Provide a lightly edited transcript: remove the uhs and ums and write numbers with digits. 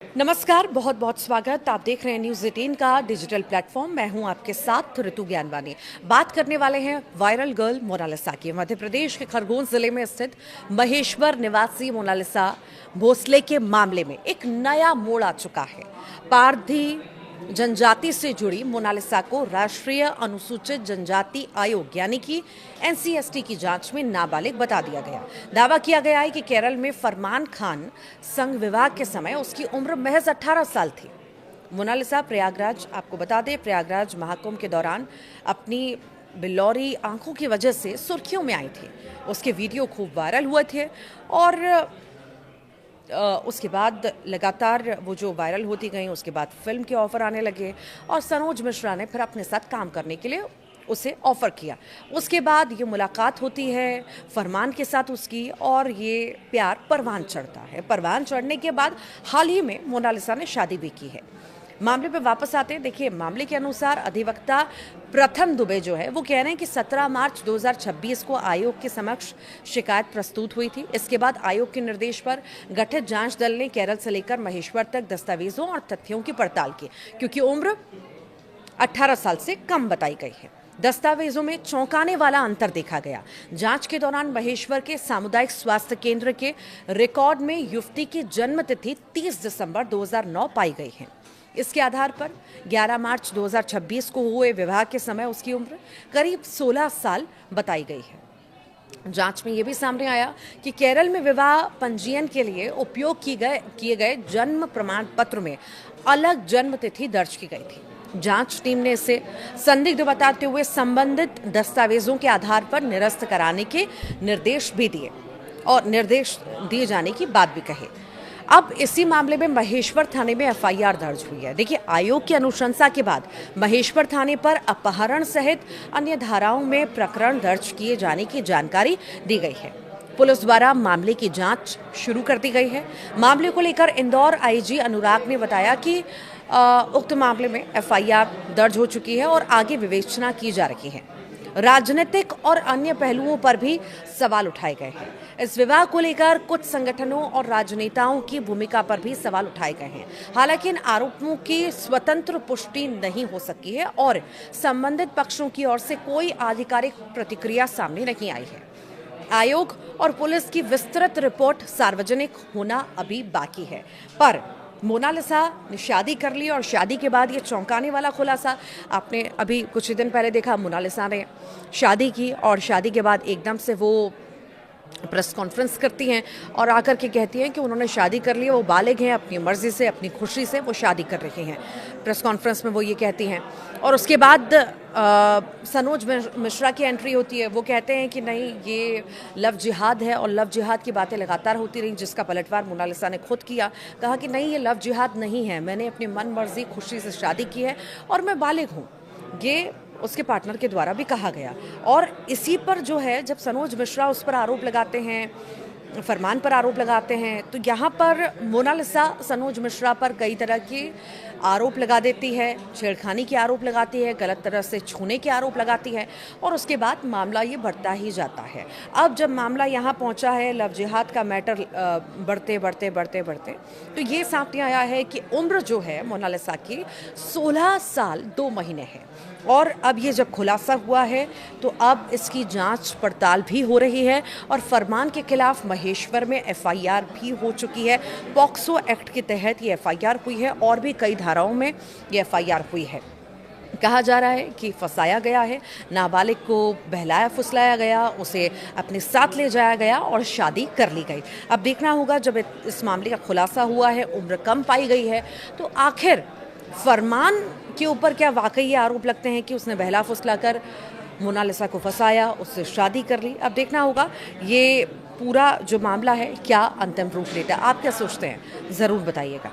नमस्कार, बहुत बहुत स्वागत। आप देख रहे हैं न्यूज़ 18 का डिजिटल प्लेटफॉर्म। मैं हूं आपके साथ ऋतु ज्ञानवानी। बात करने वाले हैं वायरल गर्ल मोनालिसा की। मध्य प्रदेश के खरगोन जिले में स्थित महेश्वर निवासी मोनालिसा भोसले के मामले में एक नया मोड़ आ चुका है। पारधी जनजाति से जुड़ी मोनालिसा को राष्ट्रीय अनुसूचित जनजाति आयोग यानी कि एनसीएसटी की जांच में नाबालिग बता दिया गया। दावा किया गया है कि केरल में फरमान खान संघ विवाह के समय उसकी उम्र महज 18 साल थी। मोनालिसा प्रयागराज, आपको बता दें, प्रयागराज महाकुंभ के दौरान अपनी बिल्लौरी आंखों की वजह से सुर्खियों में आई थी। उसके वीडियो खूब वायरल हुए थे और उसके बाद लगातार वो जो वायरल होती गई, उसके बाद फिल्म के ऑफर आने लगे और सनोज मिश्रा ने फिर अपने साथ काम करने के लिए उसे ऑफर किया। उसके बाद ये मुलाकात होती है फरमान के साथ उसकी और ये प्यार परवान चढ़ता है। परवान चढ़ने के बाद हाल ही में मोनालिसा ने शादी भी की है। मामले पे वापस आते हैं। देखिए, मामले के अनुसार अधिवक्ता प्रथम दुबे जो है वो कह रहे हैं कि 17 मार्च 2026 को आयोग के समक्ष शिकायत प्रस्तुत हुई थी। इसके बाद आयोग के निर्देश पर गठित जांच दल ने केरल से लेकर महेश्वर तक दस्तावेजों और तथ्यों की पड़ताल की, क्योंकि उम्र 18 साल से कम बताई गई है। दस्तावेजों में चौंकाने वाला अंतर देखा गया। जांच के दौरान महेश्वर के सामुदायिक स्वास्थ्य केंद्र के रिकॉर्ड में युवती की जन्म तिथि 30 दिसंबर 2009 पाई गई है। इसके आधार पर 11 मार्च 2026 को हुए विवाह के समय उसकी उम्र करीब 16 साल बताई गई है। जांच में यह भी सामने आया कि केरल में विवाह पंजीयन के लिए उपयोग किए गए जन्म प्रमाण पत्र में अलग जन्म तिथि दर्ज की गई थी। जांच टीम ने इसे संदिग्ध बताते हुए संबंधित दस्तावेजों के आधार पर निरस्त कराने के निर्देश भी दिए और निर्देश दिए जाने की बात भी कही। अब इसी मामले में महेश्वर थाने में एफआईआर दर्ज हुई है। देखिए, आयोग की अनुशंसा के बाद महेश्वर थाने पर अपहरण सहित अन्य धाराओं में प्रकरण दर्ज किए जाने की जानकारी दी गई है। पुलिस द्वारा मामले की जांच शुरू कर दी गई है। मामले को लेकर इंदौर आईजी अनुराग ने बताया कि उक्त मामले में एफआईआर दर्ज हो चुकी है और आगे विवेचना की जा रही है। राजनीतिक और अन्य पहलुओं पर भी सवाल उठाए गए हैं। इस विवाह को लेकर कुछ संगठनों और राजनेताओं की भूमिका पर भी सवाल उठाए गए हैं। हालांकि इन आरोपों की स्वतंत्र पुष्टि नहीं हो सकी है और संबंधित पक्षों की ओर से कोई आधिकारिक प्रतिक्रिया सामने नहीं आई है। आयोग और पुलिस की विस्तृत रिपोर्ट सार्वजनिक होना अभी बाकी है। पर मोनालिसा ने शादी कर ली और शादी के बाद ये चौंकाने वाला खुलासा आपने अभी कुछ ही दिन पहले देखा। मोनालिसा ने शादी की और शादी के बाद एकदम से वो प्रेस कॉन्फ्रेंस करती हैं और आकर के कहती हैं कि उन्होंने शादी कर ली, वो बालिग हैं, अपनी मर्जी से, अपनी खुशी से वो शादी कर रही हैं। प्रेस कॉन्फ्रेंस में वो ये कहती हैं और उसके बाद सनोज मिश्रा की एंट्री होती है। वो कहते हैं कि नहीं, ये लव जिहाद है और लव जिहाद की बातें लगातार होती रहीं, जिसका पलटवार मोनालिसा ने खुद किया। कहा कि नहीं, ये लव जिहाद नहीं है, मैंने अपनी मन मर्जी खुशी से शादी की है और मैं बालिग हूँ। ये उसके पार्टनर के द्वारा भी कहा गया। और इसी पर जो है, जब सनोज मिश्रा उस पर आरोप लगाते हैं, फरमान पर आरोप लगाते हैं, तो यहाँ पर मोनालिसा सनोज मिश्रा पर कई तरह के आरोप लगा देती है। छेड़खानी के आरोप लगाती है, गलत तरह से छूने के आरोप लगाती है और उसके बाद मामला ये बढ़ता ही जाता है। अब जब मामला यहाँ पहुँचा है, लव जिहाद का मैटर बढ़ते तो ये सामने आया है कि उम्र जो है मोनालिसा की 16 साल 2 महीने है। और अब ये जब खुलासा हुआ है तो अब इसकी जांच पड़ताल भी हो रही है और फरमान के खिलाफ महेश्वर में एफआईआर भी हो चुकी है। पॉक्सो एक्ट के तहत ये एफआईआर हुई है और भी कई धाराओं में ये एफआईआर हुई है। कहा जा रहा है कि फंसाया गया है, नाबालिग को बहलाया फुसलाया गया, उसे अपने साथ ले जाया गया और शादी कर ली गई। अब देखना होगा, जब इस मामले का खुलासा हुआ है, उम्र कम पाई गई है, तो आखिर फरमान के ऊपर क्या वाकई ये आरोप लगते हैं कि उसने बहला फुसला कर मोनालिसा को फंसाया, उससे शादी कर ली। अब देखना होगा ये पूरा जो मामला है क्या अंतिम रूप लेता है। आप क्या सोचते हैं, ज़रूर बताइएगा।